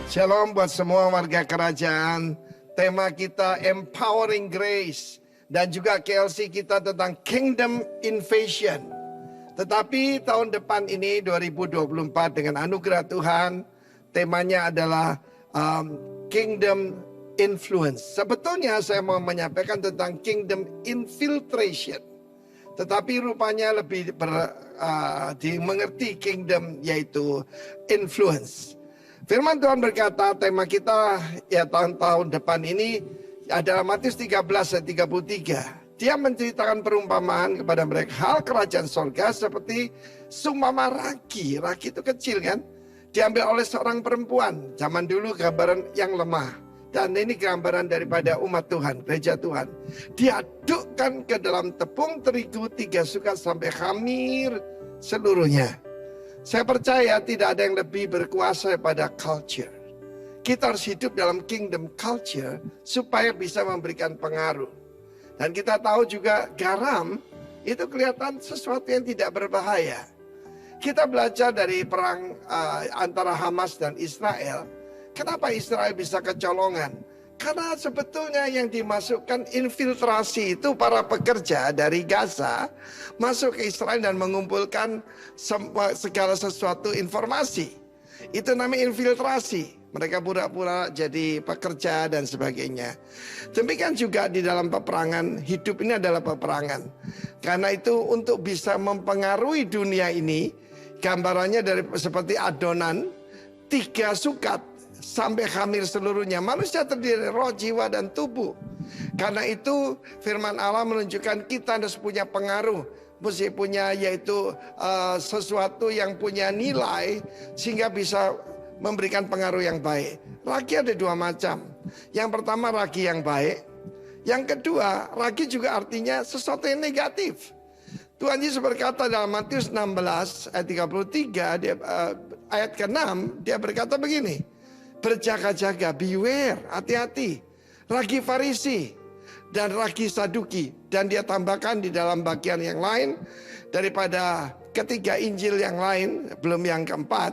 Shalom buat semua warga kerajaan. Tema kita Empowering Grace. Dan juga KLC kita tentang Kingdom Invasion. Tetapi tahun depan ini 2024 dengan anugerah Tuhan. Temanya adalah Kingdom Influence. Sebetulnya saya mau menyampaikan tentang Kingdom Infiltration. Tetapi rupanya lebih dimengerti Kingdom yaitu Influence. Firman Tuhan berkata tema kita ya tahun depan ini adalah Matius 13 ayat 33. Dia menceritakan perumpamaan kepada mereka hal kerajaan sorga seperti seumpama ragi. Ragi itu kecil kan? Diambil oleh seorang perempuan. Zaman dulu gambaran yang lemah. Dan ini gambaran daripada umat Tuhan, gereja Tuhan. Diadukkan ke dalam tepung terigu 3 sukat sampai khamir seluruhnya. Saya percaya tidak ada yang lebih berkuasa pada culture. Kita harus hidup dalam kingdom culture supaya bisa memberikan pengaruh. Dan kita tahu juga garam itu kelihatan sesuatu yang tidak berbahaya. Kita belajar dari perang antara Hamas dan Israel. Kenapa Israel bisa kecolongan? Karena sebetulnya yang dimasukkan infiltrasi itu para pekerja dari Gaza masuk ke Israel dan mengumpulkan segala sesuatu informasi. Itu namanya infiltrasi. Mereka pura-pura jadi pekerja dan sebagainya. Demikian juga di dalam peperangan, hidup ini adalah peperangan. Karena itu untuk bisa mempengaruhi dunia ini, gambarannya dari seperti adonan, 3 sukat. Sampai khamir seluruhnya. Manusia terdiri dari roh, jiwa, dan tubuh. Karena itu firman Allah menunjukkan kita harus punya pengaruh. Mesti punya yaitu sesuatu yang punya nilai. Sehingga bisa memberikan pengaruh yang baik. Ragi ada 2 macam. Yang pertama ragi yang baik. Yang kedua ragi juga artinya sesuatu yang negatif. Tuhan Yesus berkata dalam Matius 16 ayat 33 ayat ke-6. Dia berkata begini. Berjaga-jaga, beware, hati-hati. Ragi Farisi dan ragi Saduki. Dan dia tambahkan di dalam bagian yang lain. Daripada ketiga Injil yang lain, belum yang keempat.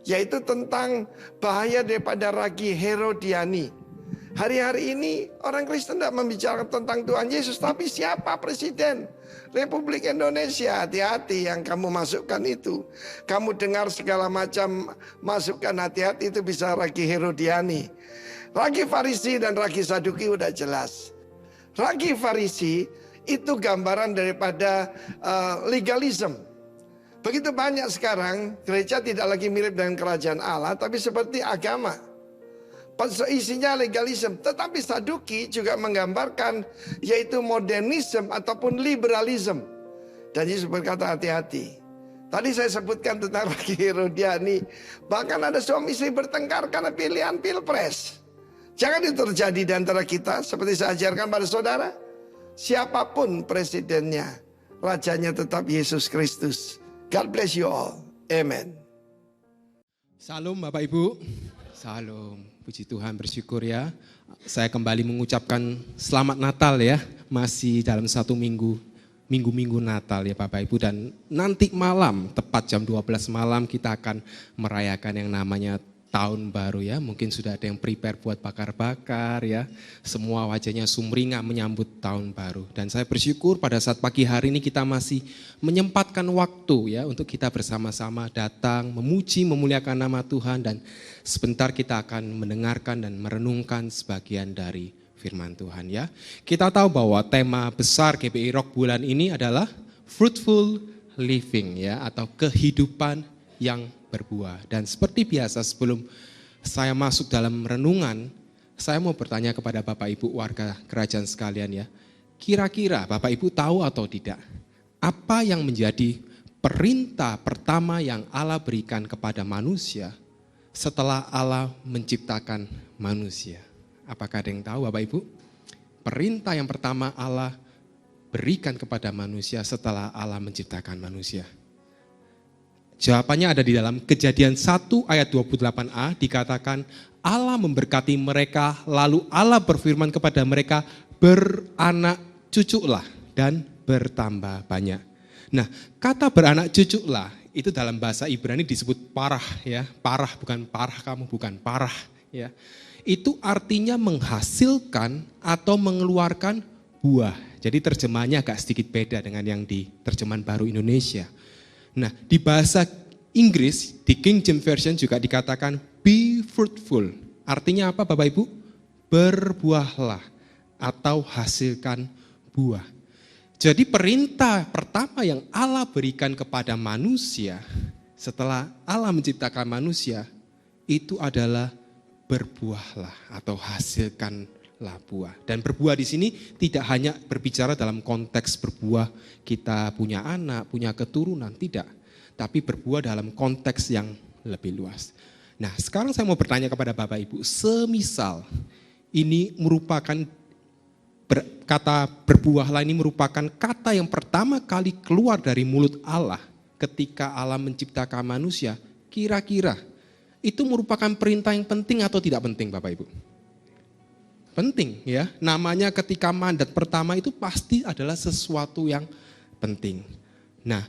Yaitu tentang bahaya daripada ragi Herodiani. Hari-hari ini orang Kristen tidak membicarakan tentang Tuhan Yesus. Tapi siapa presiden Republik Indonesia? Hati-hati yang kamu masukkan itu. Kamu dengar segala macam masukan, hati-hati itu bisa ragi Herodiani. Ragi Farisi dan ragi Saduki udah jelas. Ragi Farisi itu gambaran daripada legalism. Begitu banyak sekarang gereja tidak lagi mirip dengan kerajaan Allah, tapi seperti agama. Isinya legalisme. Tetapi Saduki juga menggambarkan yaitu modernisme ataupun liberalisme. Dan Yesus berkata hati-hati. Tadi saya sebutkan tentang ragi Herodiani. Bahkan ada suami istri bertengkar karena pilihan pilpres. Jangan itu terjadi di antara kita. Seperti saya ajarkan pada saudara. Siapapun presidennya, rajanya tetap Yesus Kristus. God bless you all. Amen. Salam Bapak Ibu. Salam. Puji Tuhan, bersyukur ya. Saya kembali mengucapkan selamat Natal ya. Masih dalam 1 minggu Natal ya Bapak Ibu. Dan nanti malam, tepat jam 12 malam kita akan merayakan yang namanya Tahun Baru ya. Mungkin sudah ada yang prepare buat bakar-bakar ya. Semua wajahnya sumringah menyambut Tahun Baru. Dan saya bersyukur pada saat pagi hari ini kita masih menyempatkan waktu ya. Untuk kita bersama-sama datang, memuji, memuliakan nama Tuhan. Dan sebentar kita akan mendengarkan dan merenungkan sebagian dari firman Tuhan ya. Kita tahu bahwa tema besar GBI Rock bulan ini adalah fruitful living ya. Atau kehidupan yang berbuah. Dan seperti biasa sebelum saya masuk dalam renungan, saya mau bertanya kepada Bapak Ibu warga kerajaan sekalian ya. Kira-kira Bapak Ibu tahu atau tidak, apa yang menjadi perintah pertama yang Allah berikan kepada manusia setelah Allah menciptakan manusia? Apakah ada yang tahu Bapak Ibu? Perintah yang pertama Allah berikan kepada manusia setelah Allah menciptakan manusia. Jawabannya ada di dalam Kejadian 1 ayat 28a, dikatakan Allah memberkati mereka, lalu Allah berfirman kepada mereka, beranak cuculah dan bertambah banyak. Nah, kata beranak cuculah itu dalam bahasa Ibrani disebut parah ya. Parah, bukan parah kamu, bukan parah ya. Itu artinya menghasilkan atau mengeluarkan buah. Jadi terjemahannya agak sedikit beda dengan yang di terjemahan baru Indonesia. Nah, di bahasa Inggris, di King James Version juga dikatakan be fruitful. Artinya apa Bapak Ibu? Berbuahlah atau hasilkan buah. Jadi perintah pertama yang Allah berikan kepada manusia setelah Allah menciptakan manusia itu adalah berbuahlah atau hasilkanlah buah. Dan berbuah di sini tidak hanya berbicara dalam konteks berbuah kita punya anak, punya keturunan, tidak. Tapi berbuah dalam konteks yang lebih luas. Nah, sekarang saya mau bertanya kepada Bapak Ibu, semisal ini merupakan kata berbuahlah ini merupakan kata yang pertama kali keluar dari mulut Allah ketika Allah menciptakan manusia, kira-kira itu merupakan perintah yang penting atau tidak penting Bapak Ibu? Penting ya, namanya ketika mandat pertama itu pasti adalah sesuatu yang penting. Nah,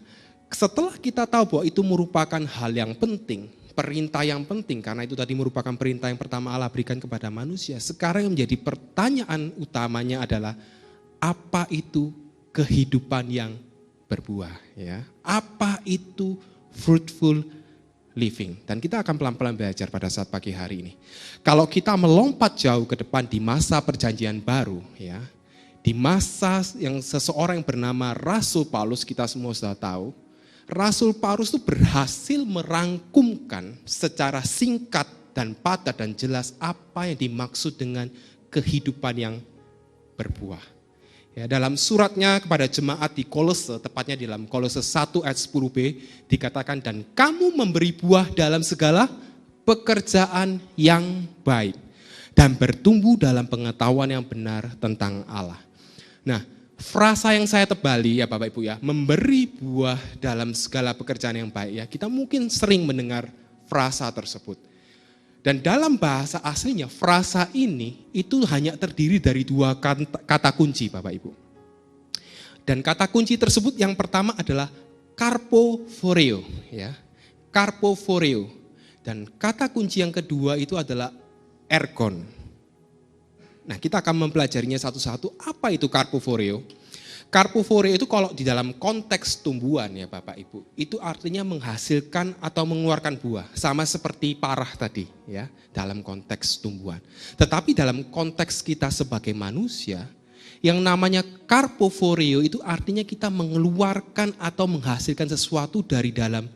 setelah kita tahu bahwa itu merupakan hal yang penting, perintah yang penting, karena itu tadi merupakan perintah yang pertama Allah berikan kepada manusia, sekarang yang menjadi pertanyaan utamanya adalah apa itu kehidupan yang berbuah ya? Apa itu fruitful living. Dan kita akan pelan-pelan belajar pada saat pagi hari ini. Kalau kita melompat jauh ke depan di masa perjanjian baru, ya, di masa yang seseorang yang bernama Rasul Paulus, kita semua sudah tahu, Rasul Paulus itu berhasil merangkumkan secara singkat dan padat dan jelas apa yang dimaksud dengan kehidupan yang berbuah. Ya, dalam suratnya kepada jemaat di Kolose, tepatnya di dalam Kolose 1 ayat 10b, dikatakan, dan kamu memberi buah dalam segala pekerjaan yang baik, dan bertumbuh dalam pengetahuan yang benar tentang Allah. Nah, frasa yang saya tebali ya Bapak Ibu ya, memberi buah dalam segala pekerjaan yang baik ya, kita mungkin sering mendengar frasa tersebut. Dan dalam bahasa aslinya frasa ini itu hanya terdiri dari dua kata kunci Bapak Ibu. Dan kata kunci tersebut yang pertama adalah karpophoreo ya. Karpophoreo. Dan kata kunci yang kedua itu adalah ergon. Nah, kita akan mempelajarinya satu-satu. Apa itu karpophoreo? Karpophoreo itu kalau di dalam konteks tumbuhan ya Bapak Ibu, itu artinya menghasilkan atau mengeluarkan buah. Sama seperti parah tadi ya, dalam konteks tumbuhan. Tetapi dalam konteks kita sebagai manusia, yang namanya karpophoreo itu artinya kita mengeluarkan atau menghasilkan sesuatu dari dalam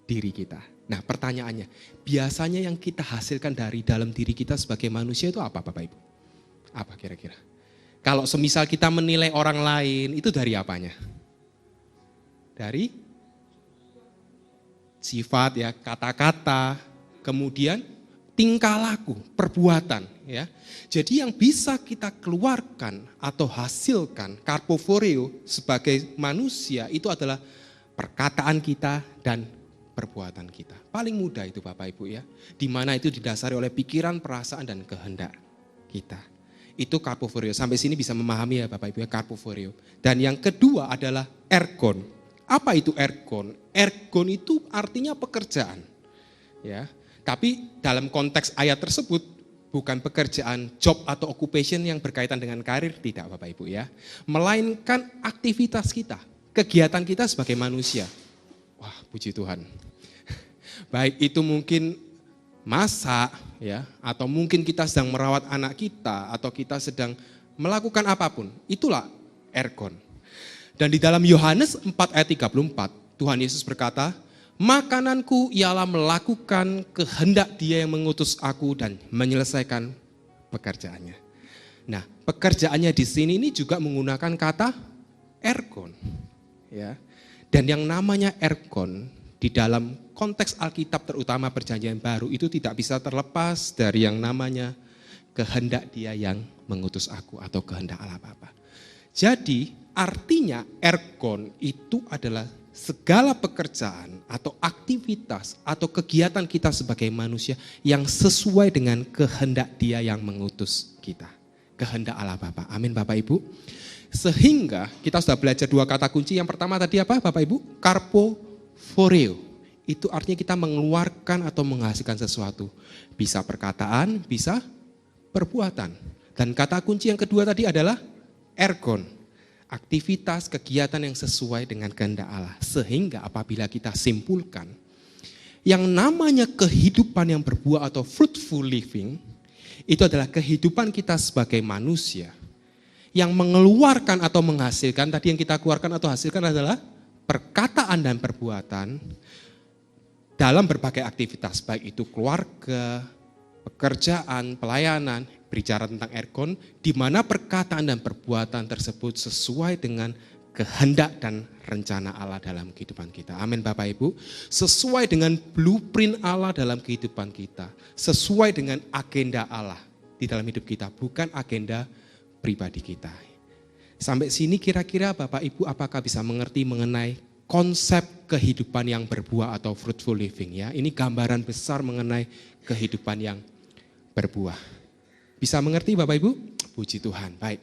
diri kita. Nah pertanyaannya, biasanya yang kita hasilkan dari dalam diri kita sebagai manusia itu apa Bapak Ibu? Apa kira-kira? Kalau semisal kita menilai orang lain, itu dari apanya? Dari sifat ya, kata-kata, kemudian tingkah laku, perbuatan ya. Jadi yang bisa kita keluarkan atau hasilkan karpophoreo sebagai manusia itu adalah perkataan kita dan perbuatan kita. Paling mudah itu Bapak Ibu ya. Di mana itu didasari oleh pikiran, perasaan dan kehendak kita. Itu karpophoreo. Sampai sini bisa memahami ya Bapak Ibu ya, karpophoreo. Dan yang kedua adalah ergon. Apa itu ergon? Ergon itu artinya pekerjaan. Ya. Tapi dalam konteks ayat tersebut bukan pekerjaan, job atau occupation yang berkaitan dengan karir, tidak Bapak Ibu ya. Melainkan aktivitas kita, kegiatan kita sebagai manusia. Wah, puji Tuhan. Baik itu mungkin masak ya, atau mungkin kita sedang merawat anak kita, atau kita sedang melakukan apapun, itulah ergon. Dan di dalam Yohanes 4 ayat 34, Tuhan Yesus berkata, makananku ialah melakukan kehendak Dia yang mengutus aku dan menyelesaikan pekerjaannya. Nah, pekerjaannya di sini ini juga menggunakan kata ergon. Ya. Dan yang namanya ergon di dalam konteks Alkitab terutama perjanjian baru itu tidak bisa terlepas dari yang namanya kehendak Dia yang mengutus aku atau kehendak Allah Bapa. Jadi artinya ergon itu adalah segala pekerjaan atau aktivitas atau kegiatan kita sebagai manusia yang sesuai dengan kehendak Dia yang mengutus kita. Kehendak Allah Bapa. Amin Bapak Ibu. Sehingga kita sudah belajar dua kata kunci. Yang pertama tadi apa Bapak Ibu? Karpophoreo. Itu artinya kita mengeluarkan atau menghasilkan sesuatu. Bisa perkataan, bisa perbuatan. Dan kata kunci yang kedua tadi adalah ergon. Aktivitas, kegiatan yang sesuai dengan kehendak Allah. Sehingga apabila kita simpulkan, yang namanya kehidupan yang berbuah atau fruitful living, itu adalah kehidupan kita sebagai manusia. Yang mengeluarkan atau menghasilkan, tadi yang kita keluarkan atau hasilkan adalah perkataan dan perbuatan dalam berbagai aktivitas, baik itu keluarga, pekerjaan, pelayanan, bicara tentang ergon, di mana perkataan dan perbuatan tersebut sesuai dengan kehendak dan rencana Allah dalam kehidupan kita. Amin Bapak Ibu. Sesuai dengan blueprint Allah dalam kehidupan kita. Sesuai dengan agenda Allah di dalam hidup kita, bukan agenda pribadi kita. Sampai sini kira-kira Bapak Ibu apakah bisa mengerti mengenai konsep kehidupan yang berbuah atau fruitful living ya. Ini gambaran besar mengenai kehidupan yang berbuah. Bisa mengerti Bapak Ibu? Puji Tuhan. Baik.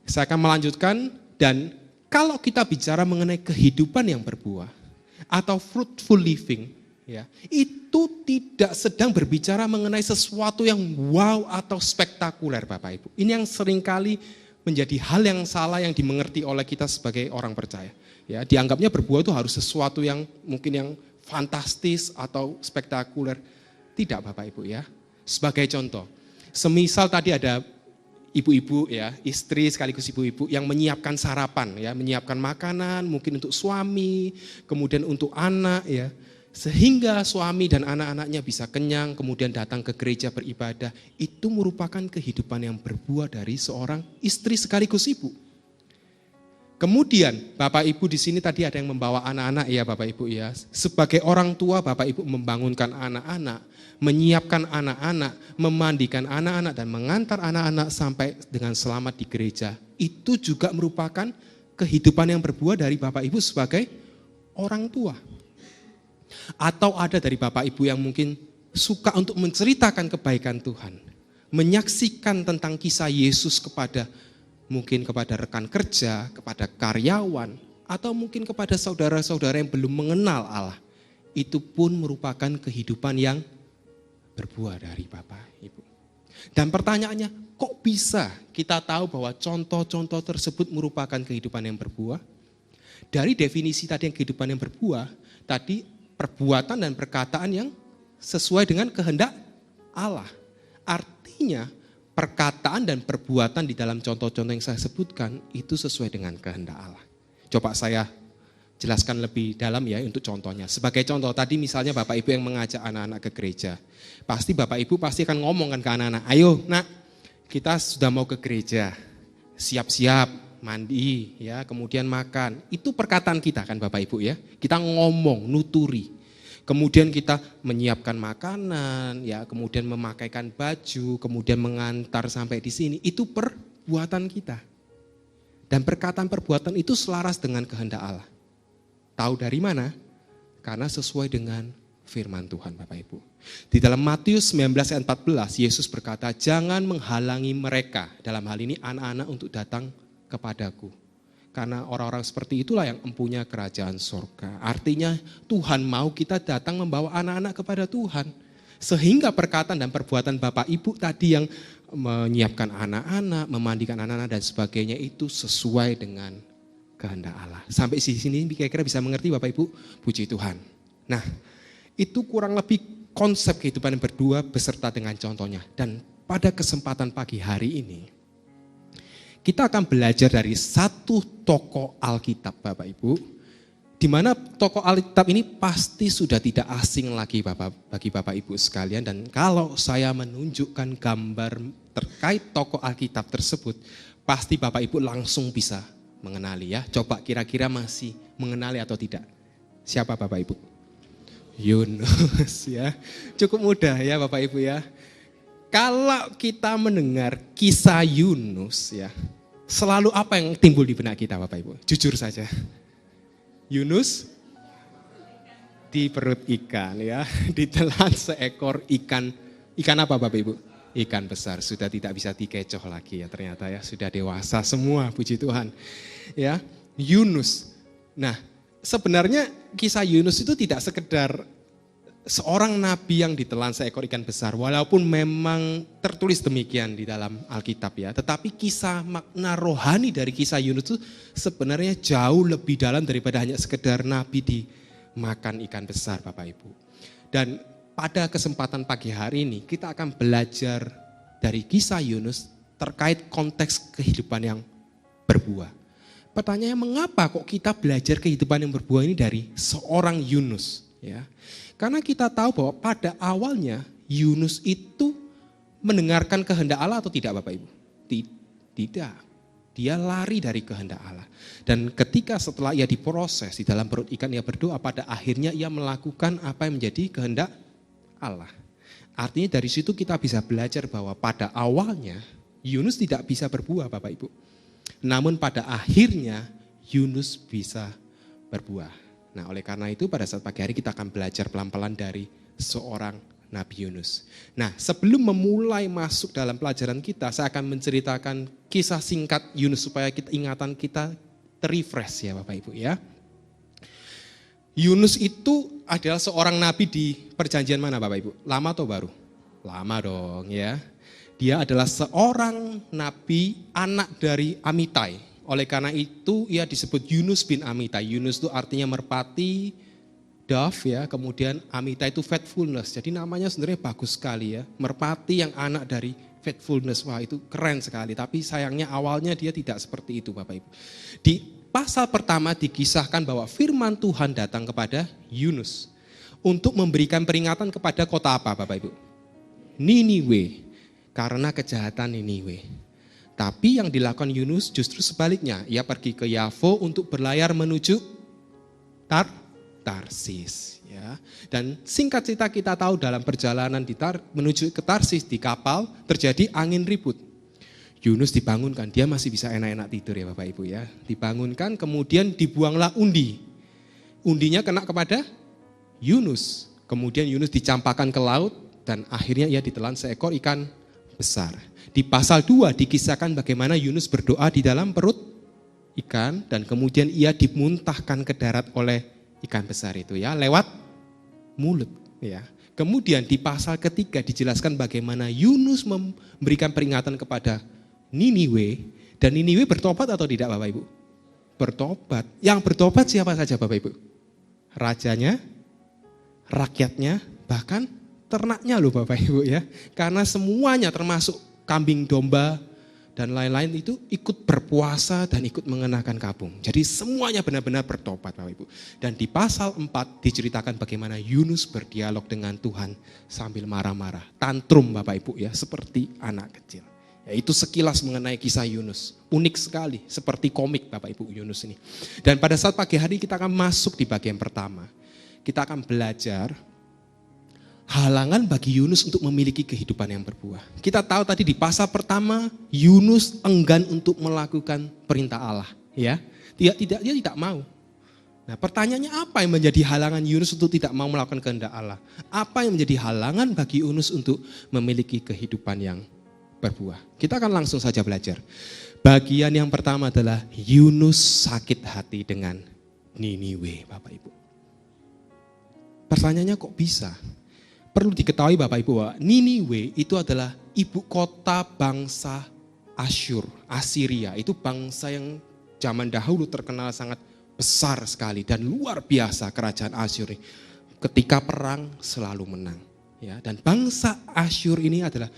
Saya akan melanjutkan dan kalau kita bicara mengenai kehidupan yang berbuah atau fruitful living ya, itu tidak sedang berbicara mengenai sesuatu yang wow atau spektakuler Bapak Ibu. Ini yang seringkali menjadi hal yang salah yang dimengerti oleh kita sebagai orang percaya. Ya, dianggapnya berbuah itu harus sesuatu yang mungkin yang fantastis atau spektakuler. Tidak Bapak Ibu ya. Sebagai contoh, semisal tadi ada ibu-ibu ya, istri sekaligus ibu-ibu yang menyiapkan sarapan ya, menyiapkan makanan mungkin untuk suami, kemudian untuk anak ya. Sehingga suami dan anak-anaknya bisa kenyang, kemudian datang ke gereja beribadah. Itu merupakan kehidupan yang berbuah dari seorang istri sekaligus ibu. Kemudian Bapak Ibu di sini tadi ada yang membawa anak-anak ya Bapak Ibu ya. Sebagai orang tua Bapak Ibu membangunkan anak-anak, menyiapkan anak-anak, memandikan anak-anak dan mengantar anak-anak sampai dengan selamat di gereja. Itu juga merupakan kehidupan yang berbuah dari Bapak Ibu sebagai orang tua. Atau ada dari Bapak Ibu yang mungkin suka untuk menceritakan kebaikan Tuhan. Menyaksikan tentang kisah Yesus mungkin kepada rekan kerja, kepada karyawan, atau mungkin kepada saudara-saudara yang belum mengenal Allah. Itu pun merupakan kehidupan yang berbuah dari Bapak Ibu. Dan pertanyaannya, kok bisa kita tahu bahwa contoh-contoh tersebut merupakan kehidupan yang berbuah? Dari definisi tadi yang kehidupan yang berbuah, tadi perbuatan dan perkataan yang sesuai dengan kehendak Allah. Artinya perkataan dan perbuatan di dalam contoh-contoh yang saya sebutkan itu sesuai dengan kehendak Allah. Coba saya jelaskan lebih dalam ya untuk contohnya. Sebagai contoh tadi misalnya Bapak Ibu yang mengajak anak-anak ke gereja. Pasti Bapak Ibu pasti akan ngomong kan ke anak-anak, ayo nak kita sudah mau ke gereja, siap-siap, mandi ya, kemudian makan. Itu perkataan kita kan Bapak Ibu ya. Kita ngomong, nuturi. Kemudian kita menyiapkan makanan, ya, kemudian memakaikan baju, kemudian mengantar sampai di sini. Itu perbuatan kita. Dan perkataan perbuatan itu selaras dengan kehendak Allah. Tahu dari mana? Karena sesuai dengan firman Tuhan Bapak Ibu. Di dalam Matius 19 ayat 14, Yesus berkata, jangan menghalangi mereka, dalam hal ini anak-anak untuk datang kepadaku. Karena orang-orang seperti itulah yang empunya kerajaan surga. Artinya Tuhan mau kita datang membawa anak-anak kepada Tuhan. Sehingga perkataan dan perbuatan Bapak Ibu tadi yang menyiapkan anak-anak, memandikan anak-anak dan sebagainya itu sesuai dengan kehendak Allah. Sampai di sini kira-kira bisa mengerti Bapak Ibu? Puji Tuhan. Nah, itu kurang lebih konsep kehidupan yang berdua beserta dengan contohnya. Dan pada kesempatan pagi hari ini, kita akan belajar dari satu tokoh Alkitab Bapak Ibu, di mana tokoh Alkitab ini pasti sudah tidak asing lagi bagi Bapak Ibu sekalian. Dan kalau saya menunjukkan gambar terkait tokoh Alkitab tersebut, pasti Bapak Ibu langsung bisa mengenali ya. Coba kira-kira masih mengenali atau tidak? Siapa Bapak Ibu? Yunus ya. Cukup mudah ya Bapak Ibu ya. Kalau kita mendengar kisah Yunus ya, selalu apa yang timbul di benak kita Bapak Ibu? Jujur saja. Yunus di perut ikan ya, ditelan seekor ikan. Ikan apa Bapak Ibu? Ikan besar, sudah tidak bisa dikecoh lagi ya ternyata ya, sudah dewasa semua, puji Tuhan. Ya, Yunus. Nah, sebenarnya kisah Yunus itu tidak sekedar seorang nabi yang ditelan seekor ikan besar, walaupun memang tertulis demikian di dalam Alkitab ya, tetapi kisah makna rohani dari kisah Yunus itu sebenarnya jauh lebih dalam daripada hanya sekedar nabi dimakan ikan besar Bapak Ibu. Dan pada kesempatan pagi hari ini kita akan belajar dari kisah Yunus terkait konteks kehidupan yang berbuah. Pertanyaannya, mengapa kok kita belajar kehidupan yang berbuah ini dari seorang Yunus ya? Karena kita tahu bahwa pada awalnya Yunus itu mendengarkan kehendak Allah atau tidak Bapak Ibu? Tidak. Dia lari dari kehendak Allah. Dan ketika setelah ia diproses di dalam perut ikan, ia berdoa, pada akhirnya ia melakukan apa yang menjadi kehendak Allah. Artinya dari situ kita bisa belajar bahwa pada awalnya Yunus tidak bisa berbuah Bapak Ibu. Namun pada akhirnya Yunus bisa berbuah. Nah, oleh karena itu pada saat pagi hari kita akan belajar pelan-pelan dari seorang Nabi Yunus. Nah, sebelum memulai masuk dalam pelajaran kita, saya akan menceritakan kisah singkat Yunus supaya ingatan kita terrefresh ya Bapak Ibu ya. Yunus itu adalah seorang nabi di perjanjian mana Bapak Ibu? Lama atau baru? Lama dong ya. Dia adalah seorang nabi anak dari Amitai. Oleh karena itu ia disebut Yunus bin Amitai. Yunus itu artinya merpati, dove ya, kemudian Amitai itu faithfulness. Jadi namanya sebenarnya bagus sekali ya. Merpati yang anak dari faithfulness. Wah, itu keren sekali. Tapi sayangnya awalnya dia tidak seperti itu Bapak Ibu. Di pasal pertama dikisahkan bahwa firman Tuhan datang kepada Yunus untuk memberikan peringatan kepada kota apa Bapak Ibu? Niniwe. Karena kejahatan Niniwe. Tapi yang dilakukan Yunus justru sebaliknya. Ia pergi ke Yafo untuk berlayar menuju Tarsis. Ya. Dan singkat cerita kita tahu dalam perjalanan menuju ke Tarsis di kapal terjadi angin ribut. Yunus dibangunkan, dia masih bisa enak-enak tidur ya Bapak Ibu ya. Dibangunkan kemudian dibuanglah undi. Undinya kena kepada Yunus. Kemudian Yunus dicampakkan ke laut dan akhirnya ia ditelan seekor ikan besar. Di pasal 2 dikisahkan bagaimana Yunus berdoa di dalam perut ikan dan kemudian ia dimuntahkan ke darat oleh ikan besar itu ya, lewat mulut ya. Kemudian di pasal ketiga dijelaskan bagaimana Yunus memberikan peringatan kepada Niniwe dan Niniwe bertobat atau tidak Bapak Ibu? Bertobat. Yang bertobat siapa saja Bapak Ibu? Rajanya, rakyatnya, bahkan ternaknya loh Bapak Ibu ya. Karena semuanya termasuk kambing domba dan lain-lain itu ikut berpuasa dan ikut mengenakan kapung. Jadi semuanya benar-benar bertobat Bapak Ibu. Dan di pasal 4 diceritakan bagaimana Yunus berdialog dengan Tuhan sambil marah-marah. Tantrum Bapak Ibu ya, seperti anak kecil. Ya, itu sekilas mengenai kisah Yunus. Unik sekali, seperti komik Bapak Ibu Yunus ini. Dan pada saat pagi hari kita akan masuk di bagian pertama. Kita akan belajar halangan bagi Yunus untuk memiliki kehidupan yang berbuah. Kita tahu tadi di pasal pertama Yunus enggan untuk melakukan perintah Allah, ya. Dia tidak mau. Nah, pertanyaannya apa yang menjadi halangan Yunus untuk tidak mau melakukan kehendak Allah? Apa yang menjadi halangan bagi Yunus untuk memiliki kehidupan yang berbuah? Kita akan langsung saja belajar. Bagian yang pertama adalah Yunus sakit hati dengan Niniwe, Bapak Ibu. Pertanyaannya kok bisa? Perlu diketahui Bapak Ibu bahwa Niniwe itu adalah ibu kota bangsa Asyur, Asiria. Itu bangsa yang zaman dahulu terkenal sangat besar sekali dan luar biasa kerajaan Asyur. Ketika perang selalu menang. Ya, dan bangsa Asyur ini adalah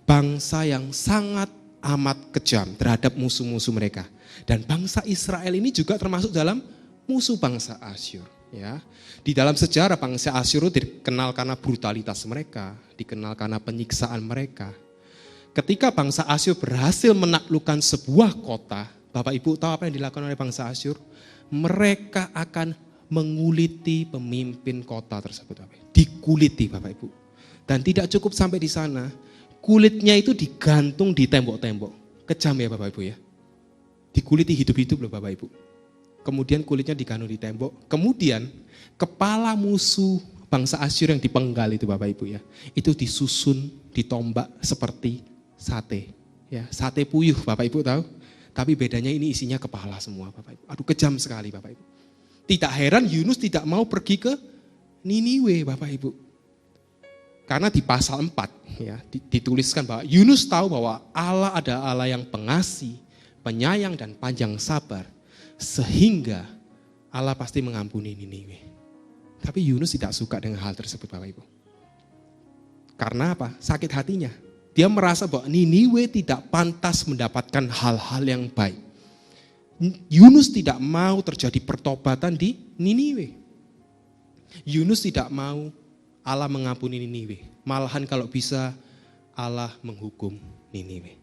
bangsa yang sangat amat kejam terhadap musuh-musuh mereka. Dan bangsa Israel ini juga termasuk dalam musuh bangsa Asyur. Ya, di dalam sejarah bangsa Asyur dikenal karena brutalitas mereka, dikenal karena penyiksaan mereka. Ketika bangsa Asyur berhasil menaklukkan sebuah kota, Bapak Ibu tahu apa yang dilakukan oleh bangsa Asyur? Mereka akan menguliti pemimpin kota tersebut, Bapak Ibu. Dikuliti Bapak Ibu. Dan tidak cukup sampai di sana, kulitnya itu digantung di tembok-tembok. Kejam ya Bapak Ibu ya. Dikuliti hidup-hidup loh Bapak Ibu. Kemudian kulitnya digantung di tembok. Kemudian kepala musuh bangsa Asyur yang dipenggal itu Bapak Ibu ya. Itu disusun, ditombak seperti sate. Ya, sate puyuh Bapak Ibu tahu. Tapi bedanya ini isinya kepala semua Bapak Ibu. Aduh kejam sekali Bapak Ibu. Tidak heran Yunus tidak mau pergi ke Niniwe Bapak Ibu. Karena di pasal 4 ya, dituliskan bahwa Yunus tahu bahwa Allah ada Allah yang pengasih, penyayang dan panjang sabar. Sehingga Allah pasti mengampuni Niniwe. Tapi Yunus tidak suka dengan hal tersebut Bapak Ibu. Karena apa? Sakit hatinya. Dia merasa bahwa Niniwe tidak pantas mendapatkan hal-hal yang baik. Yunus tidak mau terjadi pertobatan di Niniwe. Yunus tidak mau Allah mengampuni Niniwe. Malahan kalau bisa Allah menghukum Niniwe.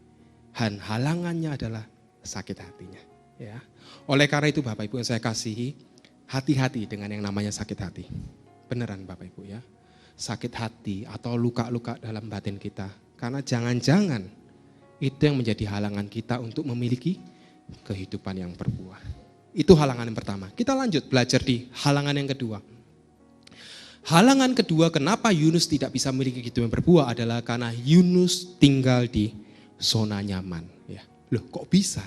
Dan halangannya adalah sakit hatinya. Ya. Oleh karena itu Bapak Ibu yang saya kasihi, hati-hati dengan yang namanya sakit hati. Beneran Bapak Ibu ya. Sakit hati atau luka-luka dalam batin kita. Karena jangan-jangan itu yang menjadi halangan kita untuk memiliki kehidupan yang berbuah. Itu halangan yang pertama. Kita lanjut belajar di halangan yang kedua. Halangan kedua kenapa Yunus tidak bisa memiliki kehidupan yang berbuah adalah karena Yunus tinggal di zona nyaman. Ya. Loh kok bisa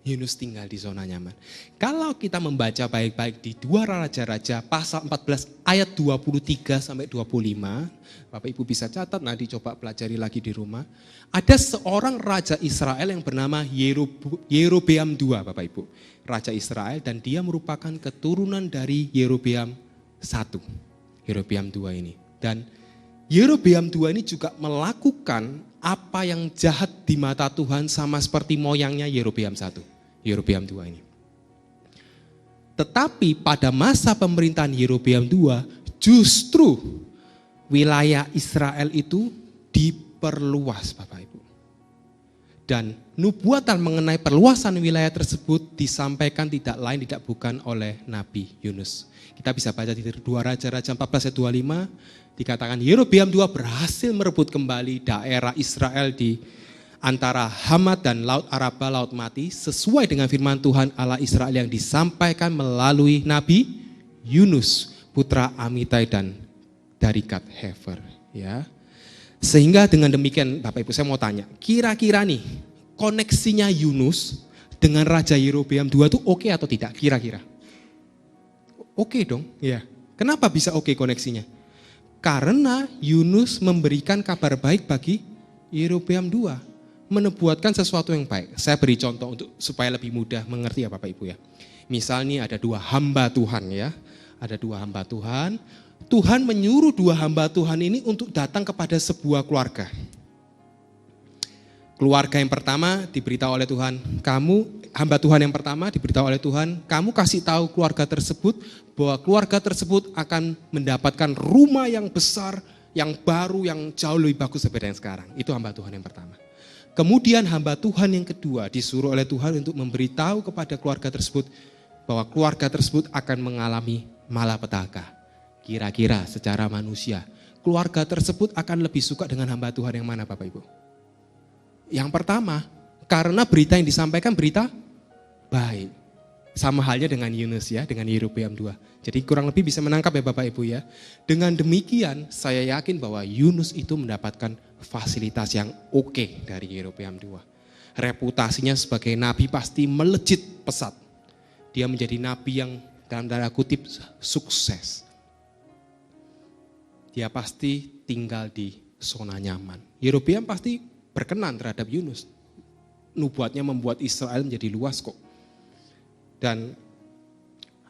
Yunus tinggal di zona nyaman? Kalau kita membaca baik-baik di 2 Raja-Raja pasal 14 ayat 23 sampai 25, Bapak Ibu bisa catat nanti coba pelajari lagi di rumah. Ada seorang raja Israel yang bernama Yerobeam II Bapak Ibu. Raja Israel dan dia merupakan keturunan dari Yerobeam I. Yerobeam II ini. Dan Yerobeam II ini juga melakukan apa yang jahat di mata Tuhan sama seperti moyangnya Yerobeam I. Yerobeam II ini. Tetapi pada masa pemerintahan Yerobeam II justru wilayah Israel itu diperluas Bapak Ibu. Dan nubuatan mengenai perluasan wilayah tersebut disampaikan tidak lain tidak bukan oleh Nabi Yunus. Kita bisa baca di 2 Raja-Raja 14 ayat 25, dikatakan Yerobeam II berhasil merebut kembali daerah Israel di antara Hamat dan Laut Araba, Laut Mati, sesuai dengan firman Tuhan Allah Israel yang disampaikan melalui Nabi Yunus, putra Amitai dan dari Gad Hefer. Ya. Sehingga dengan demikian Bapak Ibu saya mau tanya, kira-kira nih koneksinya Yunus dengan Raja Yerobeam II itu oke atau tidak kira-kira? Oke dong, ya. Kenapa bisa oke koneksinya? Karena Yunus memberikan kabar baik bagi Yerobeam II, menubuatkan sesuatu yang baik. Saya beri contoh untuk supaya lebih mudah mengerti ya Bapak Ibu ya. Misalnya ada 2 hamba Tuhan ya, ada 2 hamba Tuhan. Tuhan menyuruh 2 hamba Tuhan ini untuk datang kepada sebuah keluarga. Keluarga yang pertama diberitahu oleh Tuhan, hamba Tuhan yang pertama diberitahu oleh Tuhan, kamu kasih tahu keluarga tersebut bahwa keluarga tersebut akan mendapatkan rumah yang besar, yang baru, yang jauh lebih bagus daripada yang sekarang. Itu hamba Tuhan yang pertama. Kemudian hamba Tuhan yang kedua disuruh oleh Tuhan untuk memberitahu kepada keluarga tersebut bahwa keluarga tersebut akan mengalami malapetaka. Kira-kira secara manusia, keluarga tersebut akan lebih suka dengan hamba Tuhan yang mana Bapak Ibu? Yang pertama, karena berita yang disampaikan berita baik. Sama halnya dengan Yunus ya, dengan Yerobeam II. Jadi kurang lebih bisa menangkap ya Bapak Ibu ya. Dengan demikian saya yakin bahwa Yunus itu mendapatkan fasilitas yang oke dari Yerobeam II. Reputasinya sebagai nabi pasti melejit pesat. Dia menjadi nabi yang dalam tanda kutip sukses. Dia pasti tinggal di zona nyaman. Yerobeam pasti berkenan terhadap Yunus. Nubuatnya membuat Israel menjadi luas kok. Dan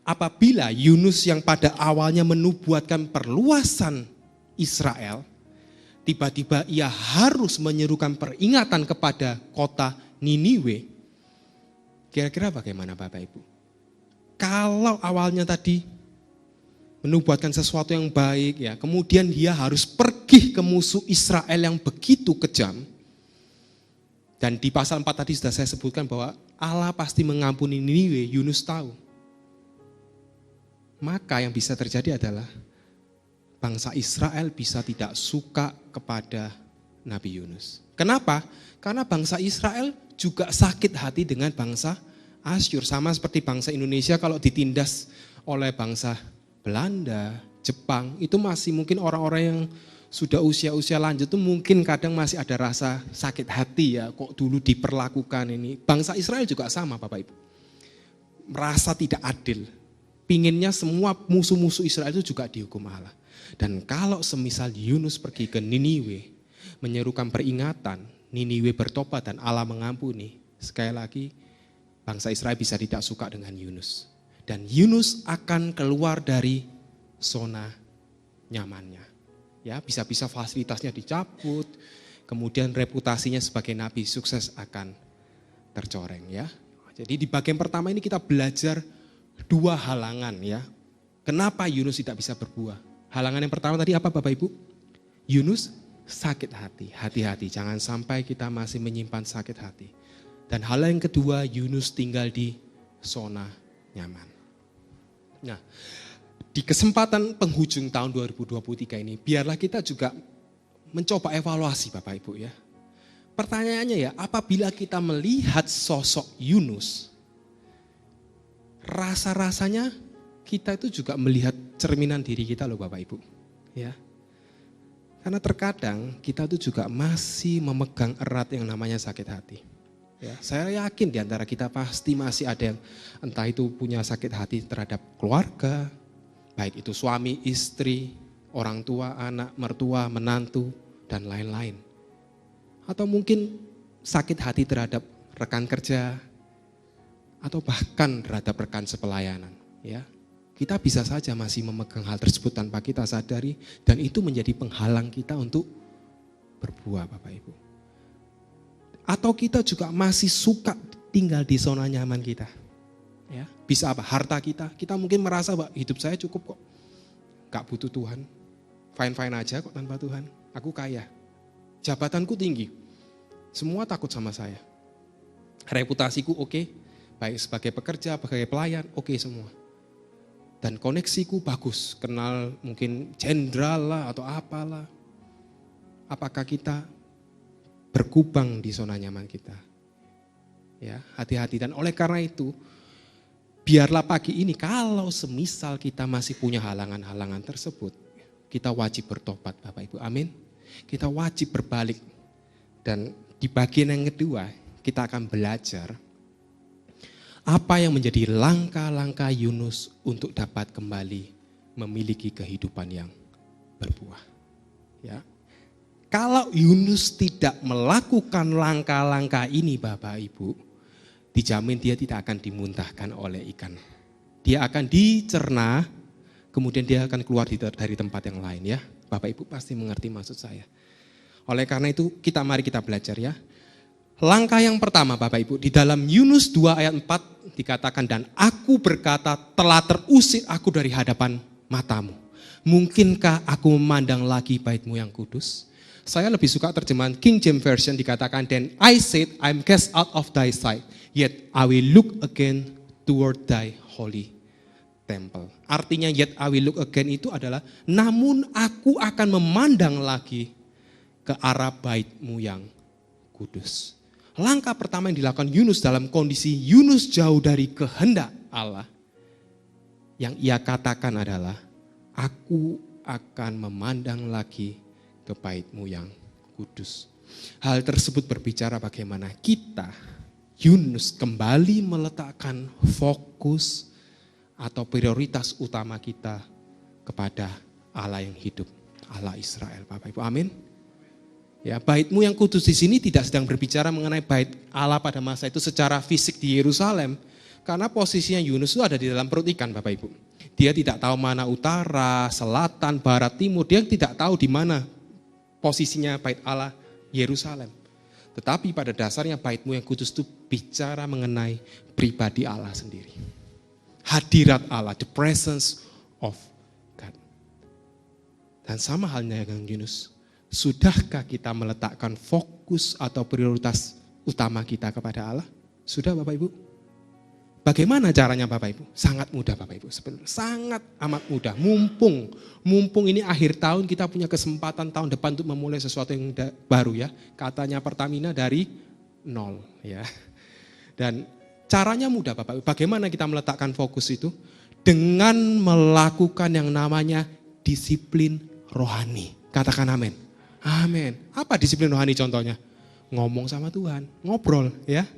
apabila Yunus yang pada awalnya menubuatkan perluasan Israel, tiba-tiba ia harus menyerukan peringatan kepada kota Niniwe. Kira-kira bagaimana Bapak Ibu? Kalau awalnya tadi menubuatkan sesuatu yang baik ya, kemudian dia harus pergi ke musuh Israel yang begitu kejam. Dan di pasal 4 tadi sudah saya sebutkan bahwa Allah pasti mengampuni Niniwe, Yunus tahu. Maka yang bisa terjadi adalah bangsa Israel bisa tidak suka kepada Nabi Yunus. Kenapa? Karena bangsa Israel juga sakit hati dengan bangsa Asyur. Sama seperti bangsa Indonesia kalau ditindas oleh bangsa Belanda, Jepang, itu masih mungkin orang-orang yang sudah usia-usia lanjut itu mungkin kadang masih ada rasa sakit hati ya, kok dulu diperlakukan ini. Bangsa Israel juga sama Bapak Ibu. Merasa tidak adil. pinginnya semua musuh-musuh Israel itu juga dihukum Allah. Dan kalau semisal Yunus pergi ke Niniwe, menyerukan peringatan, Niniwe bertobat dan Allah mengampuni, sekali lagi bangsa Israel bisa tidak suka dengan Yunus. Dan Yunus akan keluar dari zona nyamannya. Ya, bisa-bisa fasilitasnya dicabut, kemudian reputasinya sebagai nabi sukses akan tercoreng ya. Jadi di bagian pertama ini kita belajar dua halangan ya. Kenapa Yunus tidak bisa berbuah? Halangan yang pertama tadi apa Bapak Ibu? Yunus sakit hati. Hati-hati, jangan sampai kita masih menyimpan sakit hati. Dan hal yang kedua, Yunus tinggal di zona nyaman. Nah, di kesempatan penghujung tahun 2023 ini, biarlah kita juga mencoba evaluasi Bapak Ibu ya. Pertanyaannya ya, apabila kita melihat sosok Yunus, rasa-rasanya kita itu juga melihat cerminan diri kita loh Bapak Ibu. Ya. Karena terkadang kita itu juga masih memegang erat yang namanya sakit hati. Ya, saya yakin di antara kita pasti masih ada yang entah itu punya sakit hati terhadap keluarga, baik itu suami, istri, orang tua, anak, mertua, menantu, dan lain-lain. Atau mungkin sakit hati terhadap rekan kerja, atau bahkan terhadap rekan sepelayanan. Ya, kita bisa saja masih memegang hal tersebut tanpa kita sadari, dan itu menjadi penghalang kita untuk berbuah Bapak Ibu. Atau kita juga masih suka tinggal di zona nyaman kita. Ya, bisa apa? Harta kita. Kita mungkin merasa bahwa hidup saya cukup kok. Gak butuh Tuhan. Fine-fine aja kok tanpa Tuhan. Aku kaya. Jabatanku tinggi. Semua takut sama saya. Reputasiku oke. Baik sebagai pekerja, sebagai pelayan, oke semua. Dan koneksiku bagus. Kenal mungkin jenderal lah atau apalah. Apakah kita berkubang di zona nyaman kita? Ya, hati-hati. Dan oleh karena itu, biarlah pagi ini kalau semisal kita masih punya halangan-halangan tersebut, kita wajib bertobat Bapak Ibu. Amin. Kita wajib berbalik. Dan di bagian yang kedua, kita akan belajar apa yang menjadi langkah-langkah Yunus untuk dapat kembali memiliki kehidupan yang berbuah. Ya. Kalau Yunus tidak melakukan langkah-langkah ini Bapak Ibu, dijamin dia tidak akan dimuntahkan oleh ikan. Dia akan dicerna, kemudian dia akan keluar dari tempat yang lain ya. Bapak Ibu pasti mengerti maksud saya. Oleh karena itu mari kita belajar ya. Langkah yang pertama Bapak Ibu, di dalam Yunus 2 ayat 4 dikatakan, dan aku berkata telah terusir aku dari hadapan matamu. Mungkinkah aku memandang lagi bait-Mu yang kudus? Saya lebih suka terjemahan King James Version dikatakan, then I said I'm cast out of thy sight, yet I will look again toward thy holy temple. Artinya yet I will look again itu adalah, namun aku akan memandang lagi ke arah bait-Mu yang kudus. Langkah pertama yang dilakukan Yunus dalam kondisi Yunus jauh dari kehendak Allah, yang ia katakan adalah, aku akan memandang lagi ke bait-Mu yang kudus. Hal tersebut berbicara bagaimana kita, Yunus, kembali meletakkan fokus atau prioritas utama kita kepada Allah yang hidup, Allah Israel Bapak Ibu. Amin. Ya, bait-Mu yang kudus di sini tidak sedang berbicara mengenai bait Allah pada masa itu secara fisik di Yerusalem. Karena posisinya Yunus itu ada di dalam perut ikan Bapak Ibu. Dia tidak tahu mana utara, selatan, barat, timur. Dia tidak tahu di mana posisinya bait Allah Yerusalem. Tetapi pada dasarnya bait-Mu yang kudus itu bicara mengenai pribadi Allah sendiri. Hadirat Allah, the presence of God. Dan sama halnya dengan Yunus. Sudahkah kita meletakkan fokus atau prioritas utama kita kepada Allah? Sudah Bapak Ibu? Bagaimana caranya Bapak Ibu? Sangat mudah Bapak Ibu, sebenarnya sangat amat mudah. Mumpung ini akhir tahun, kita punya kesempatan tahun depan untuk memulai sesuatu yang baru ya. Katanya Pertamina dari nol ya. Dan caranya mudah Bapak Ibu. Bagaimana kita meletakkan fokus itu? Dengan melakukan yang namanya disiplin rohani. Katakan amin. Amin. Apa disiplin rohani contohnya? Ngomong sama Tuhan, ngobrol ya.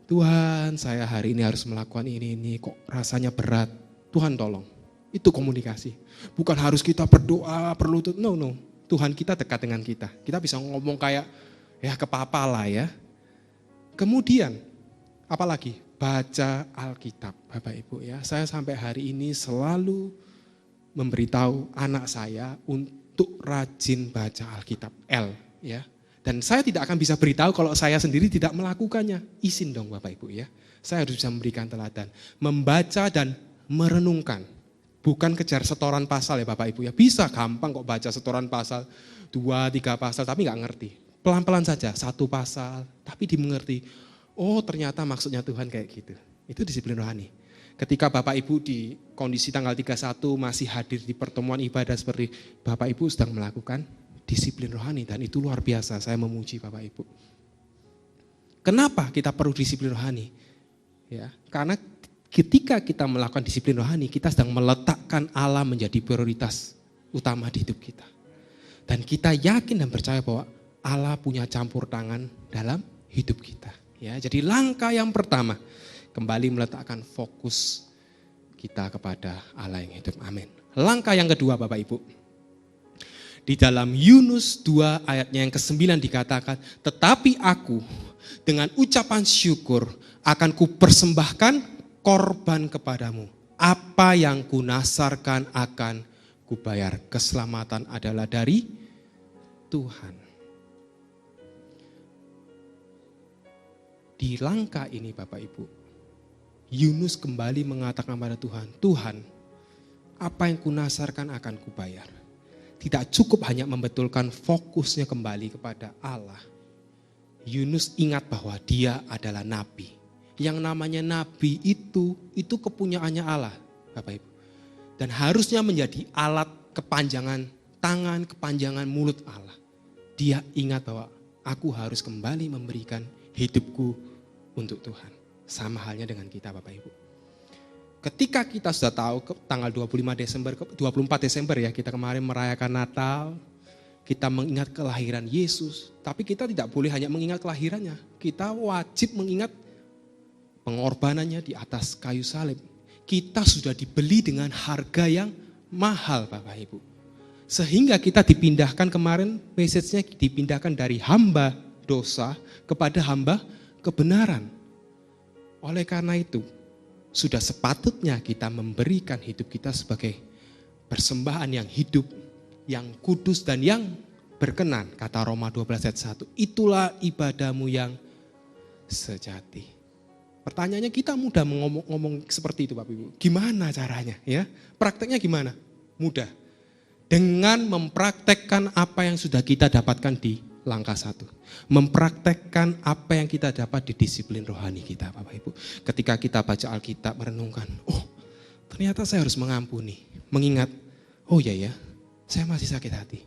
Tuhan, saya hari ini harus melakukan ini, kok rasanya berat. Tuhan tolong. Itu komunikasi. Bukan harus kita berdoa, berlutut. No. Tuhan kita dekat dengan kita. Kita bisa ngomong kayak ya kepapa lah ya. Kemudian, apalagi? Baca Alkitab, Bapak Ibu ya. Saya sampai hari ini selalu memberitahu anak saya untuk rajin baca Alkitab. Ya. Dan saya tidak akan bisa beritahu kalau saya sendiri tidak melakukannya. Izin dong Bapak Ibu ya. Saya harus bisa memberikan teladan. Membaca dan merenungkan. Bukan kejar setoran pasal ya Bapak Ibu ya. Bisa gampang kok baca setoran pasal 2-3 pasal tapi nggak ngerti. Pelan-pelan saja 1 pasal tapi dimengerti. Oh ternyata maksudnya Tuhan kayak gitu. Itu disiplin rohani. Ketika Bapak Ibu di kondisi tanggal 31 masih hadir di pertemuan ibadah seperti Bapak Ibu sedang melakukan disiplin rohani. Dan itu luar biasa, saya memuji Bapak Ibu. Kenapa kita perlu disiplin rohani? Ya, karena ketika kita melakukan disiplin rohani, kita sedang meletakkan Allah menjadi prioritas utama di hidup kita. Dan kita yakin dan percaya bahwa Allah punya campur tangan dalam hidup kita. Ya, jadi langkah yang pertama, kembali meletakkan fokus kita kepada Allah yang hidup. Amin. Langkah yang kedua Bapak Ibu. Di dalam Yunus 2 ayatnya yang ke-9 dikatakan, tetapi aku dengan ucapan syukur akan kupersembahkan korban kepadamu. Apa yang kunasarkan akan kubayar. Keselamatan adalah dari Tuhan. Di langkah ini Bapak Ibu, Yunus kembali mengatakan pada Tuhan, Tuhan, apa yang kunasarkan akan kubayar. Tidak cukup hanya membetulkan fokusnya kembali kepada Allah. Yunus ingat bahwa dia adalah nabi. Yang namanya nabi itu kepunyaannya Allah, Bapak Ibu. Dan harusnya menjadi alat kepanjangan tangan, kepanjangan mulut Allah. Dia ingat bahwa aku harus kembali memberikan hidupku untuk Tuhan. Sama halnya dengan kita Bapak Ibu. Ketika kita sudah tahu tanggal 24 Desember ya, kita kemarin merayakan Natal, kita mengingat kelahiran Yesus. Tapi kita tidak boleh hanya mengingat kelahirannya. Kita wajib mengingat pengorbanannya di atas kayu salib. Kita sudah dibeli dengan harga yang mahal Bapak Ibu. Sehingga kita dipindahkan kemarin, message-nya dipindahkan dari hamba dosa kepada hamba kebenaran. Oleh karena itu, sudah sepatutnya kita memberikan hidup kita sebagai persembahan yang hidup, yang kudus dan yang berkenan. Kata Roma 12 ayat 1, itulah ibadahmu yang sejati. Pertanyaannya kita mudah ngomong seperti itu Bapak Ibu. Gimana caranya ya? Prakteknya gimana? Mudah. Dengan mempraktekkan apa yang sudah kita dapatkan di langkah 1. Mempraktekkan apa yang kita dapat di disiplin rohani kita Bapak Ibu. Ketika kita baca Alkitab merenungkan, oh ternyata saya harus mengampuni. Mengingat, oh ya, saya masih sakit hati.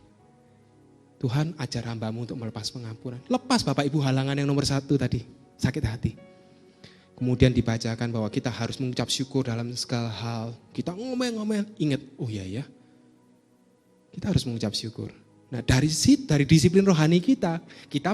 Tuhan ajar hambamu untuk melepas pengampunan. Lepas Bapak Ibu halangan yang nomor 1 tadi, sakit hati. Kemudian dibacakan bahwa kita harus mengucap syukur dalam segala hal. Kita ngomel-ngomel, ingat, oh ya, kita harus mengucap syukur. Nah dari disiplin rohani kita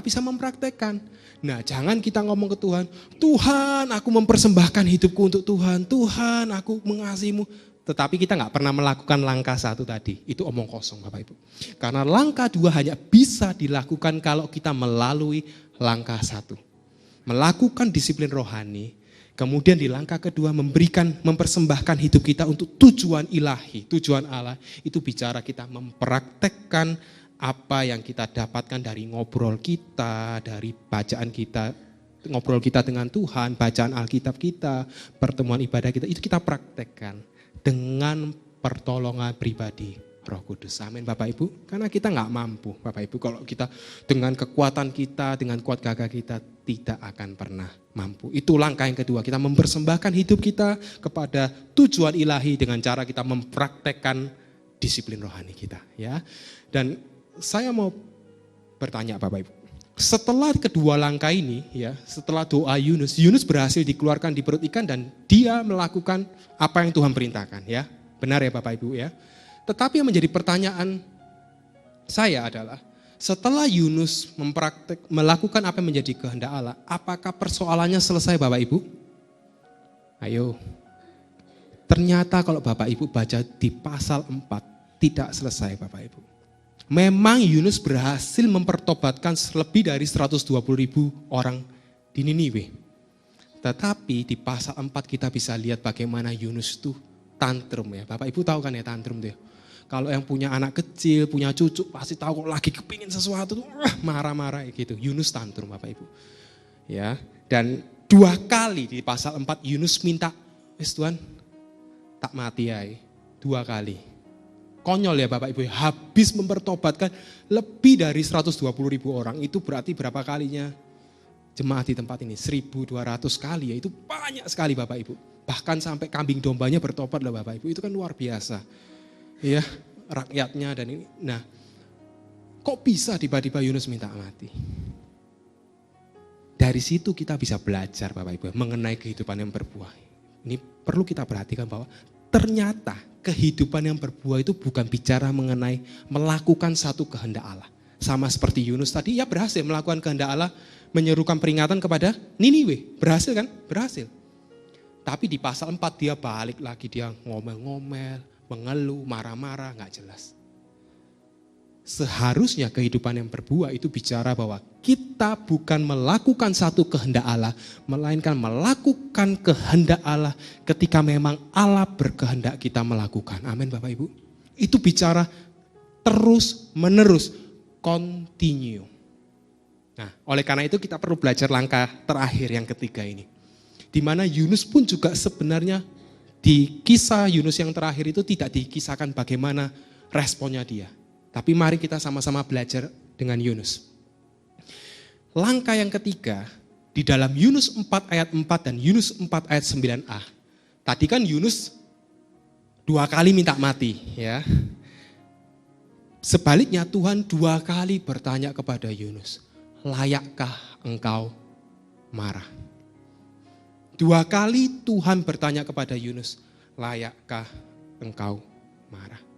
bisa mempraktekkan. Nah jangan kita ngomong ke Tuhan, Tuhan aku mempersembahkan hidupku untuk Tuhan, Tuhan aku mengasihimu. Tetapi kita gak pernah melakukan langkah 1 tadi, itu omong kosong Bapak Ibu. Karena langkah 2 hanya bisa dilakukan kalau kita melalui langkah 1. Melakukan disiplin rohani, kemudian di langkah kedua mempersembahkan hidup kita untuk tujuan ilahi, tujuan Allah. Itu bicara kita mempraktekkan apa yang kita dapatkan dari ngobrol kita, dari bacaan kita, ngobrol kita dengan Tuhan, bacaan Alkitab kita, pertemuan ibadah kita, itu kita praktekkan dengan pertolongan pribadi Roh Kudus. Amin Bapak Ibu. Karena kita gak mampu Bapak Ibu, kalau kita dengan kekuatan kita, dengan kuat gagah kita tidak akan pernah mampu. Itu langkah yang kedua, kita mempersembahkan hidup kita kepada tujuan ilahi dengan cara kita mempraktekkan disiplin rohani kita. Ya. Dan saya mau bertanya Bapak Ibu, setelah kedua langkah ini ya, setelah doa Yunus berhasil dikeluarkan di perut ikan dan dia melakukan apa yang Tuhan perintahkan ya. Benar ya Bapak Ibu ya. Tetapi yang menjadi pertanyaan saya adalah, setelah Yunus melakukan apa yang menjadi kehendak Allah, apakah persoalannya selesai Bapak Ibu? Ayo. Ternyata kalau Bapak Ibu baca di pasal 4, tidak selesai Bapak Ibu. Memang Yunus berhasil mempertobatkan lebih dari 120.000 orang di Niniwe. Tetapi di pasal 4 kita bisa lihat bagaimana Yunus itu tantrum ya. Bapak Ibu tahu kan ya tantrum itu ya. Kalau yang punya anak kecil, punya cucu pasti tahu kalau lagi kepingin sesuatu tuh marah-marah gitu. Yunus tantrum Bapak Ibu. Ya, dan 2 kali di pasal 4 Yunus minta, "Wes Tuhan, tak mati ya." 2 kali. Konyol ya Bapak Ibu, habis mempertobatkan lebih dari 120.000 orang. Itu berarti berapa kalinya jemaat di tempat ini? 1.200 kali ya, itu banyak sekali Bapak Ibu. Bahkan sampai kambing dombanya bertobat loh Bapak Ibu, itu kan luar biasa. Ya, rakyatnya dan ini. Nah, kok bisa tiba-tiba Yunus minta mati? Dari situ kita bisa belajar Bapak Ibu mengenai kehidupan yang berbuah. Ini perlu kita perhatikan bahwa ternyata kehidupan yang berbuah itu bukan bicara mengenai melakukan satu kehendak Allah. Sama seperti Yunus tadi, ia berhasil melakukan kehendak Allah, menyerukan peringatan kepada Niniwe. Berhasil kan? Berhasil. Tapi di pasal 4 dia balik lagi, dia ngomel-ngomel, mengeluh, marah-marah, gak jelas. Seharusnya kehidupan yang berbuah itu bicara bahwa kita bukan melakukan satu kehendak Allah, melainkan melakukan kehendak Allah ketika memang Allah berkehendak kita melakukan. Amin Bapak Ibu. Itu bicara terus menerus, continue. Nah, oleh karena itu kita perlu belajar langkah terakhir yang ketiga ini. Di mana Yunus pun juga sebenarnya di kisah Yunus yang terakhir itu tidak dikisahkan bagaimana responnya dia. Tapi mari kita sama-sama belajar dengan Yunus. Langkah yang ketiga, di dalam Yunus 4 ayat 4 dan Yunus 4 ayat 9a. Tadi kan Yunus 2 kali minta mati ya. Sebaliknya Tuhan 2 kali bertanya kepada Yunus, layakkah engkau marah? 2 kali Tuhan bertanya kepada Yunus, layakkah engkau marah?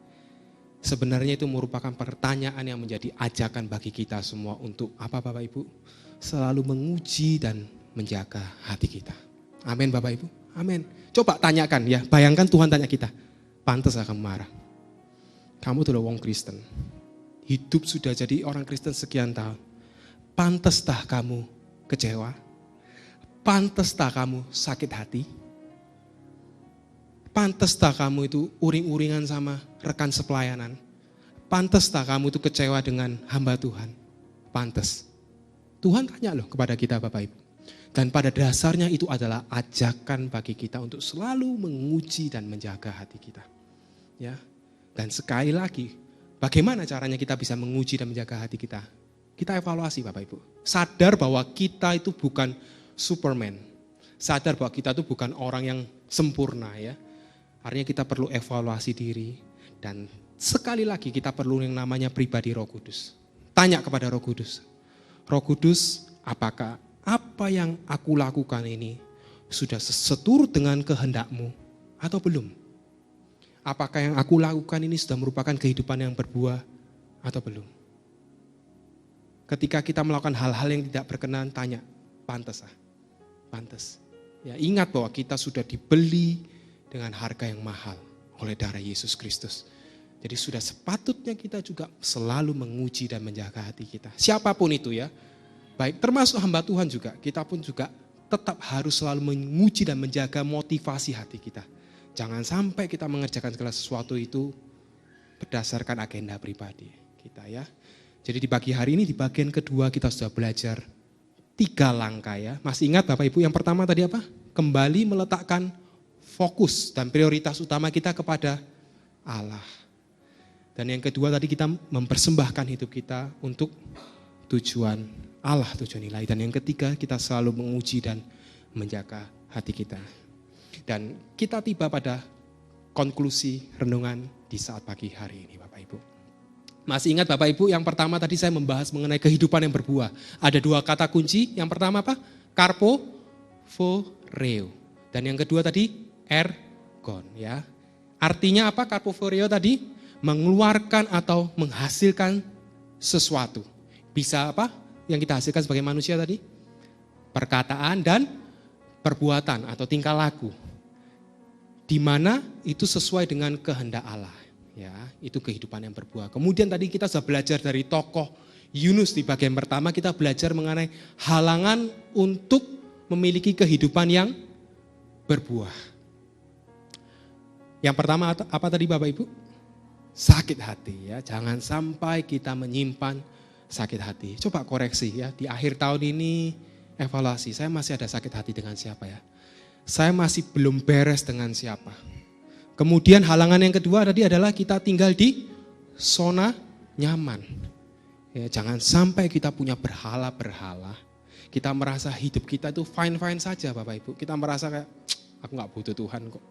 Sebenarnya itu merupakan pertanyaan yang menjadi ajakan bagi kita semua untuk apa Bapak Ibu? Selalu menguji dan menjaga hati kita. Amin Bapak Ibu, amin. Coba tanyakan ya, bayangkan Tuhan tanya kita, pantas kamu marah? Kamu tuh wong Kristen, hidup sudah jadi orang Kristen sekian tahun. Pantas tak kamu kecewa? Pantas tak kamu sakit hati? Pantas tak kamu itu uring-uringan sama rekan sepelayanan? Pantas tak kamu itu kecewa dengan hamba Tuhan? Pantas. Tuhan tanya loh kepada kita Bapak Ibu. Dan pada dasarnya itu adalah ajakan bagi kita untuk selalu menguji dan menjaga hati kita. Ya. Dan sekali lagi, bagaimana caranya kita bisa menguji dan menjaga hati kita? Kita evaluasi Bapak Ibu. Sadar bahwa kita itu bukan Superman. Sadar bahwa kita itu bukan orang yang sempurna ya. Artinya kita perlu evaluasi diri dan sekali lagi kita perlu yang namanya pribadi Roh Kudus. Tanya kepada Roh Kudus. Roh Kudus, apakah apa yang aku lakukan ini sudah seturut dengan kehendak-Mu atau belum? Apakah yang aku lakukan ini sudah merupakan kehidupan yang berbuah atau belum? Ketika kita melakukan hal-hal yang tidak berkenan, tanya, pantas ah? Pantas. Ya, ingat bahwa kita sudah dibeli dengan harga yang mahal oleh darah Yesus Kristus. Jadi sudah sepatutnya kita juga selalu menguji dan menjaga hati kita. Siapapun itu ya, baik termasuk hamba Tuhan juga, kita pun juga tetap harus selalu menguji dan menjaga motivasi hati kita. Jangan sampai kita mengerjakan segala sesuatu itu berdasarkan agenda pribadi kita ya. Jadi di pagi hari ini, di bagian kedua kita sudah belajar 3 langkah ya. Masih ingat Bapak Ibu yang pertama tadi apa? Kembali meletakkan fokus dan prioritas utama kita kepada Allah. Dan yang kedua tadi kita mempersembahkan hidup kita untuk tujuan Allah, tujuan ilahi. Dan yang ketiga kita selalu menguji dan menjaga hati kita. Dan kita tiba pada konklusi renungan di saat pagi hari ini Bapak Ibu. Masih ingat Bapak Ibu yang pertama tadi saya membahas mengenai kehidupan yang berbuah. Ada 2 kata kunci, yang pertama apa? Karpophoreo. Dan yang kedua tadi ergon ya. Artinya apa karpophoreo tadi? Mengeluarkan atau menghasilkan sesuatu. Bisa apa yang kita hasilkan sebagai manusia tadi? Perkataan dan perbuatan atau tingkah laku. di mana itu sesuai dengan kehendak Allah. Ya, itu kehidupan yang berbuah. Kemudian tadi kita sudah belajar dari tokoh Yunus di bagian pertama, kita belajar mengenai halangan untuk memiliki kehidupan yang berbuah. Yang pertama apa tadi Bapak Ibu? Sakit hati ya, jangan sampai kita menyimpan sakit hati. Coba koreksi ya, di akhir tahun ini evaluasi, saya masih ada sakit hati dengan siapa ya? Saya masih belum beres dengan siapa? Kemudian halangan yang kedua tadi adalah kita tinggal di zona nyaman. Ya, jangan sampai kita punya berhala-berhala. Kita merasa hidup kita itu fine-fine saja Bapak Ibu. Kita merasa kayak, aku gak butuh Tuhan kok.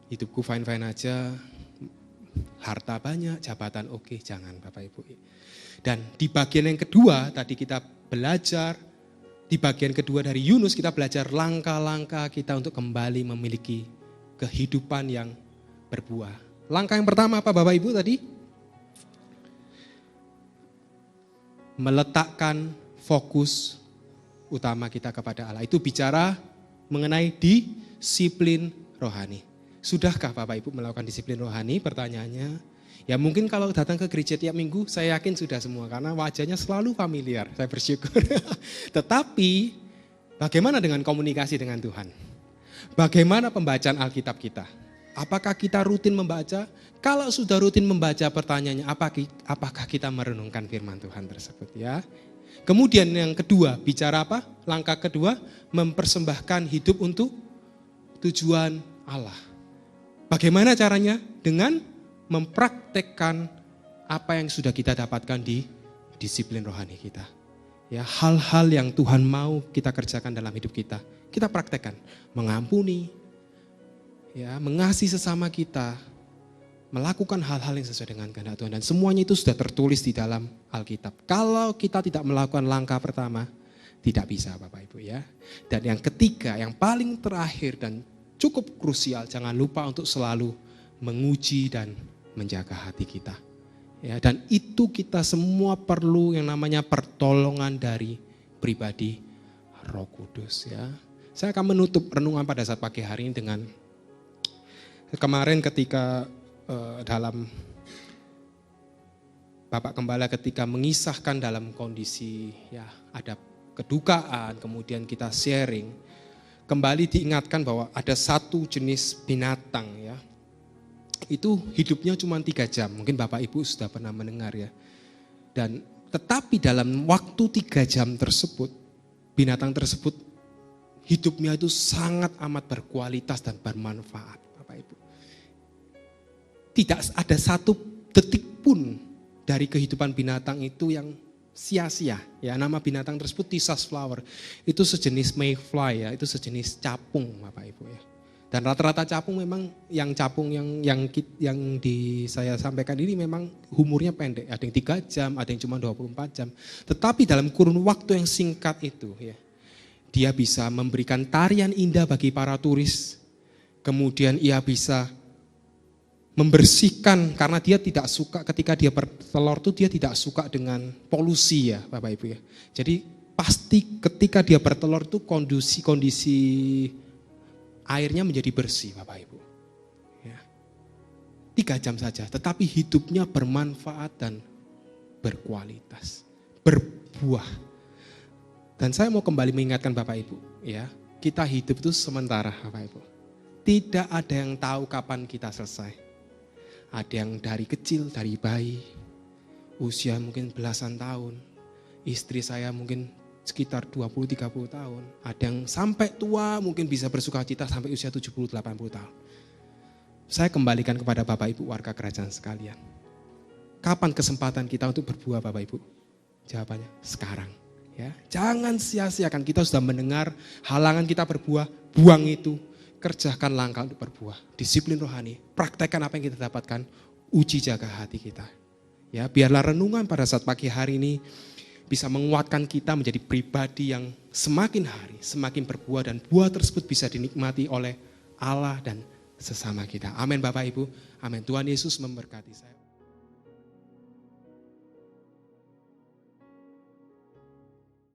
Hidupku fine-fine aja, harta banyak, jabatan oke, jangan Bapak Ibu. Dan di bagian yang kedua tadi kita belajar, di bagian kedua dari Yunus kita belajar langkah-langkah kita untuk kembali memiliki kehidupan yang berbuah. Langkah yang pertama apa Bapak Ibu tadi? Meletakkan fokus utama kita kepada Allah. Itu bicara mengenai disiplin rohani. Sudahkah Bapak Ibu melakukan disiplin rohani? Pertanyaannya, ya mungkin kalau datang ke gereja tiap minggu, saya yakin sudah semua. Karena wajahnya selalu familiar, saya bersyukur. Tetapi, bagaimana dengan komunikasi dengan Tuhan? Bagaimana pembacaan Alkitab kita? Apakah kita rutin membaca? Kalau sudah rutin membaca, pertanyaannya apakah kita merenungkan firman Tuhan tersebut ya? Kemudian yang kedua, bicara apa? Langkah kedua, mempersembahkan hidup untuk tujuan Allah. Bagaimana caranya? Dengan mempraktekkan apa yang sudah kita dapatkan di disiplin rohani kita. Ya, hal-hal yang Tuhan mau kita kerjakan dalam hidup kita, kita praktekkan. Mengampuni, ya, mengasihi sesama kita, melakukan hal-hal yang sesuai dengan kehendak Tuhan. Dan semuanya itu sudah tertulis di dalam Alkitab. Kalau kita tidak melakukan langkah pertama, tidak bisa Bapak Ibu ya. Dan yang ketiga, yang paling terakhir dan cukup krusial, jangan lupa untuk selalu menguji dan menjaga hati kita. Ya, dan itu kita semua perlu yang namanya pertolongan dari pribadi Roh Kudus ya. Saya akan menutup renungan pada saat pagi hari ini dengan kemarin ketika dalam Bapak Gembala ketika mengisahkan dalam kondisi ya ada kedukaan, kemudian kita sharing, kembali diingatkan bahwa ada satu jenis binatang ya, itu hidupnya cuma 3 jam, mungkin Bapak Ibu sudah pernah mendengar ya. Dan tetapi dalam waktu 3 jam tersebut, binatang tersebut hidupnya itu sangat amat berkualitas dan bermanfaat Bapak Ibu. Tidak ada satu detik pun dari kehidupan binatang itu yang sia-sia. Ya, nama binatang tersebut Tisas flower. Itu sejenis mayfly ya, itu sejenis capung Bapak Ibu ya. Dan rata-rata capung memang yang saya sampaikan ini memang umurnya pendek. Ada yang 3 jam, ada yang cuma 24 jam. Tetapi dalam kurun waktu yang singkat itu ya, dia bisa memberikan tarian indah bagi para turis. Kemudian ia bisa membersihkan, karena dia tidak suka ketika dia bertelur itu dia tidak suka dengan polusi ya Bapak Ibu ya. Jadi pasti ketika dia bertelur itu kondisi airnya menjadi bersih Bapak Ibu. Ya. 3 jam saja, tetapi hidupnya bermanfaat dan berkualitas, berbuah. Dan saya mau kembali mengingatkan Bapak Ibu ya, kita hidup itu sementara Bapak Ibu. Tidak ada yang tahu kapan kita selesai. Ada yang dari kecil, dari bayi, usia mungkin belasan tahun. Istri saya mungkin sekitar 20-30 tahun. Ada yang sampai tua mungkin bisa bersuka cita sampai usia 70-80 tahun. Saya kembalikan kepada Bapak Ibu warga kerajaan sekalian. Kapan kesempatan kita untuk berbuah Bapak Ibu? Jawabannya sekarang. Ya, jangan sia-siakan, kita sudah mendengar halangan kita berbuah, buang itu. Kerjakan langkah untuk berbuah, disiplin rohani, praktekkan apa yang kita dapatkan, uji jaga hati kita. Ya, biarlah renungan pada saat pagi hari ini bisa menguatkan kita menjadi pribadi yang semakin hari semakin berbuah, dan buah tersebut bisa dinikmati oleh Allah dan sesama kita. Amin Bapak Ibu, amin. Tuhan Yesus memberkati saya.